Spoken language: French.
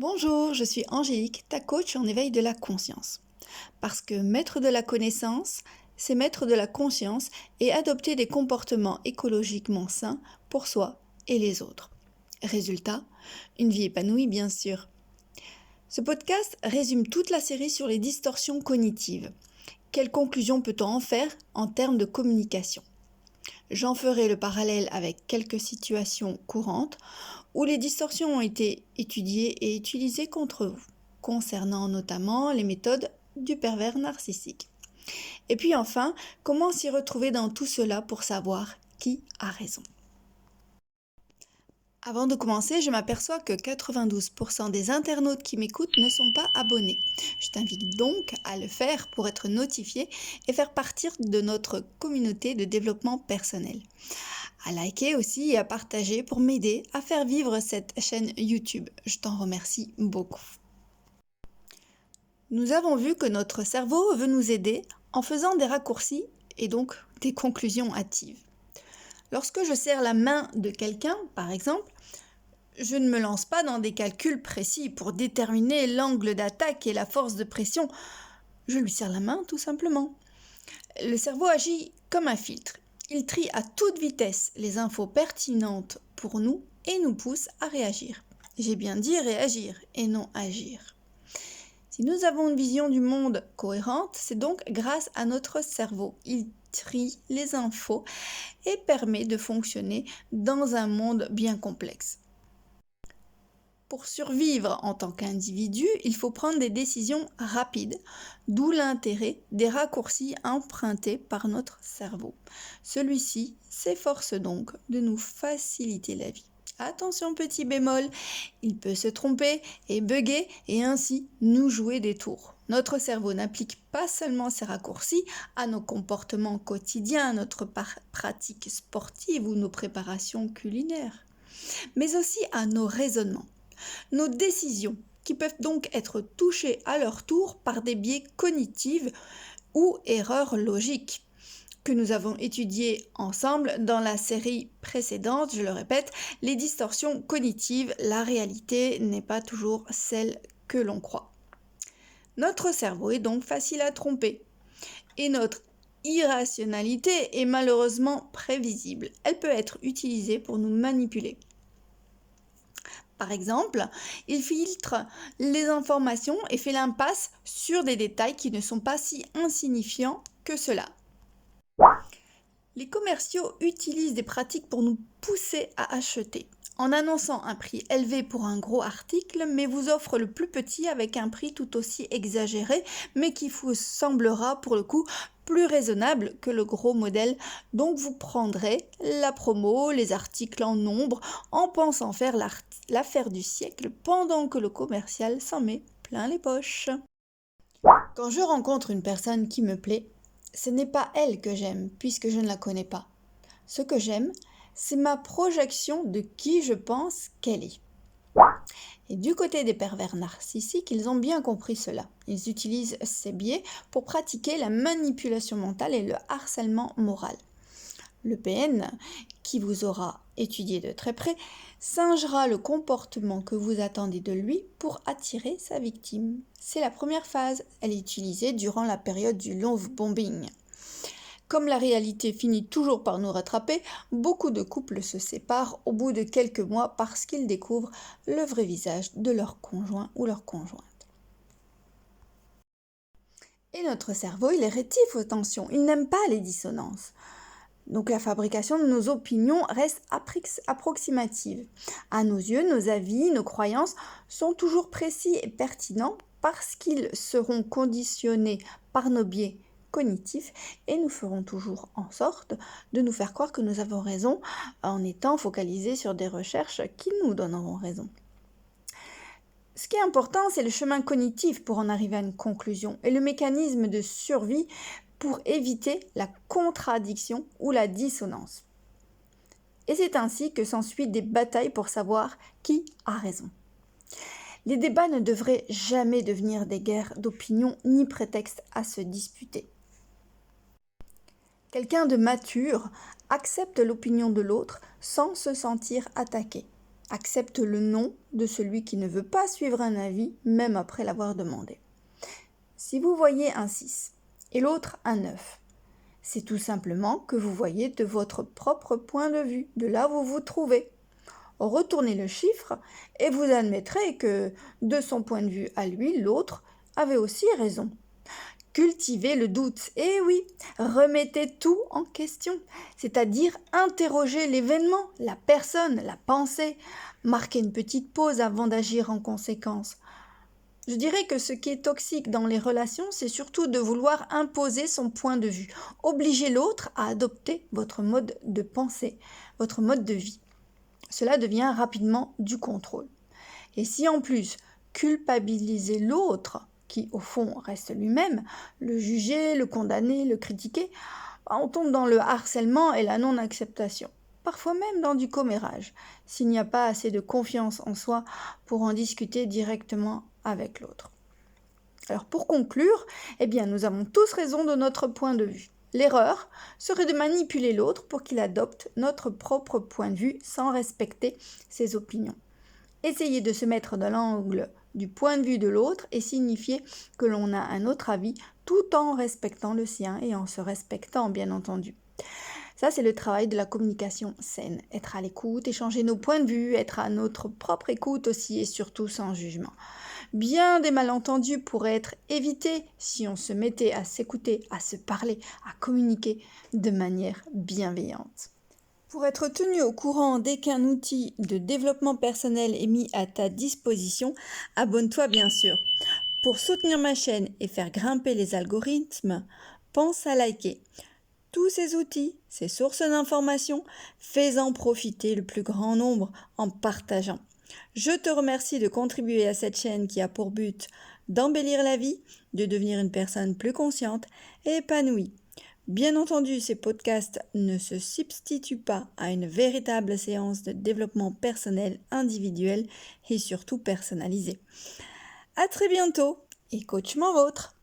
Bonjour, je suis Angélique, ta coach en éveil de la conscience. Parce que mettre de la connaissance, c'est mettre de la conscience et adopter des comportements écologiquement sains pour soi et les autres. Résultat, une vie épanouie bien sûr. Ce podcast résume toute la série sur les distorsions cognitives. Quelles conclusions peut-on en faire en termes de communication ? J'en ferai le parallèle avec quelques situations courantes où les distorsions ont été étudiées et utilisées contre vous, concernant notamment les méthodes du pervers narcissique. Et puis enfin, comment s'y retrouver dans tout cela pour savoir qui a raison. Avant de commencer, je m'aperçois que 92% des internautes qui m'écoutent ne sont pas abonnés. Je t'invite donc à le faire pour être notifié et faire partie de notre communauté de développement personnel. À liker aussi et à partager pour m'aider à faire vivre cette chaîne YouTube. Je t'en remercie beaucoup. Nous avons vu que notre cerveau veut nous aider en faisant des raccourcis et donc des conclusions hâtives. Lorsque je serre la main de quelqu'un, par exemple, je ne me lance pas dans des calculs précis pour déterminer l'angle d'attaque et la force de pression. Je lui serre la main tout simplement. Le cerveau agit comme un filtre. Il trie à toute vitesse les infos pertinentes pour nous et nous pousse à réagir. J'ai bien dit réagir et non agir. Si nous avons une vision du monde cohérente, c'est donc grâce à notre cerveau. Il trie les infos et permet de fonctionner dans un monde bien complexe. Pour survivre en tant qu'individu, il faut prendre des décisions rapides, d'où l'intérêt des raccourcis empruntés par notre cerveau. Celui-ci s'efforce donc de nous faciliter la vie. Attention petit bémol, il peut se tromper et bugger et ainsi nous jouer des tours. Notre cerveau n'applique pas seulement ces raccourcis à nos comportements quotidiens, à notre pratique sportive ou nos préparations culinaires, mais aussi à nos raisonnements. Nos décisions, qui peuvent donc être touchées à leur tour par des biais cognitifs ou erreurs logiques, que nous avons étudiées ensemble dans la série précédente, je le répète, les distorsions cognitives, la réalité n'est pas toujours celle que l'on croit. Notre cerveau est donc facile à tromper et notre irrationalité est malheureusement prévisible. Elle peut être utilisée pour nous manipuler. Par exemple, il filtre les informations et fait l'impasse sur des détails qui ne sont pas si insignifiants que cela. Les commerciaux utilisent des pratiques pour nous pousser à acheter, en annonçant un prix élevé pour un gros article, mais vous offrent le plus petit avec un prix tout aussi exagéré, mais qui vous semblera pour le coup plus raisonnable que le gros modèle. Donc vous prendrez la promo, les articles en nombre, en pensant faire l'affaire du siècle, pendant que le commercial s'en met plein les poches. Quand je rencontre une personne qui me plaît, ce n'est pas elle que j'aime, puisque je ne la connais pas. Ce que j'aime, c'est ma projection de qui je pense qu'elle est. Et du côté des pervers narcissiques, ils ont bien compris cela. Ils utilisent ces biais pour pratiquer la manipulation mentale et le harcèlement moral. Le PN, qui vous aura étudié de très près, singera le comportement que vous attendez de lui pour attirer sa victime. C'est la première phase. Elle est utilisée durant la période du love bombing. Comme la réalité finit toujours par nous rattraper, beaucoup de couples se séparent au bout de quelques mois parce qu'ils découvrent le vrai visage de leur conjoint ou leur conjointe. Et notre cerveau, il est rétif aux tensions, il n'aime pas les dissonances. Donc la fabrication de nos opinions reste approximative. À nos yeux, nos avis, nos croyances sont toujours précis et pertinents parce qu'ils seront conditionnés par nos biais cognitifs et nous ferons toujours en sorte de nous faire croire que nous avons raison en étant focalisés sur des recherches qui nous donneront raison. Ce qui est important, c'est le chemin cognitif pour en arriver à une conclusion et le mécanisme de survie pour éviter la contradiction ou la dissonance. Et c'est ainsi que s'ensuit des batailles pour savoir qui a raison. Les débats ne devraient jamais devenir des guerres d'opinion ni prétexte à se disputer. Quelqu'un de mature accepte l'opinion de l'autre sans se sentir attaqué. Accepte le non de celui qui ne veut pas suivre un avis, même après l'avoir demandé. Si vous voyez un 6 et l'autre un 9, c'est tout simplement que vous voyez de votre propre point de vue, de là où vous vous trouvez. Retournez le chiffre et vous admettrez que, de son point de vue à lui, l'autre avait aussi raison. Cultivez le doute. Eh oui, remettez tout en question, c'est-à-dire interrogez l'événement, la personne, la pensée, marquez une petite pause avant d'agir en conséquence. Je dirais que ce qui est toxique dans les relations, c'est surtout de vouloir imposer son point de vue, obliger l'autre à adopter votre mode de pensée, votre mode de vie. Cela devient rapidement du contrôle. Et si en plus, culpabiliser l'autre, qui au fond reste lui-même, le juger, le condamner, le critiquer, on tombe dans le harcèlement et la non-acceptation. Parfois même dans du commérage, s'il n'y a pas assez de confiance en soi pour en discuter directement avec l'autre. Alors pour conclure, nous avons tous raison de notre point de vue. L'erreur serait de manipuler l'autre pour qu'il adopte notre propre point de vue sans respecter ses opinions. Essayer de se mettre dans l'angle du point de vue de l'autre et signifier que l'on a un autre avis tout en respectant le sien et en se respectant bien entendu. Ça, c'est le travail de la communication saine. Être à l'écoute, échanger nos points de vue, être à notre propre écoute aussi et surtout sans jugement. Bien des malentendus pourraient être évités si on se mettait à s'écouter, à se parler, à communiquer de manière bienveillante. Pour être tenu au courant dès qu'un outil de développement personnel est mis à ta disposition, abonne-toi bien sûr. Pour soutenir ma chaîne et faire grimper les algorithmes, pense à liker. Tous ces outils, ces sources d'informations, fais-en profiter le plus grand nombre en partageant. Je te remercie de contribuer à cette chaîne qui a pour but d'embellir la vie, de devenir une personne plus consciente et épanouie. Bien entendu, ces podcasts ne se substituent pas à une véritable séance de développement personnel individuel et surtout personnalisé. À très bientôt et coachement vôtre!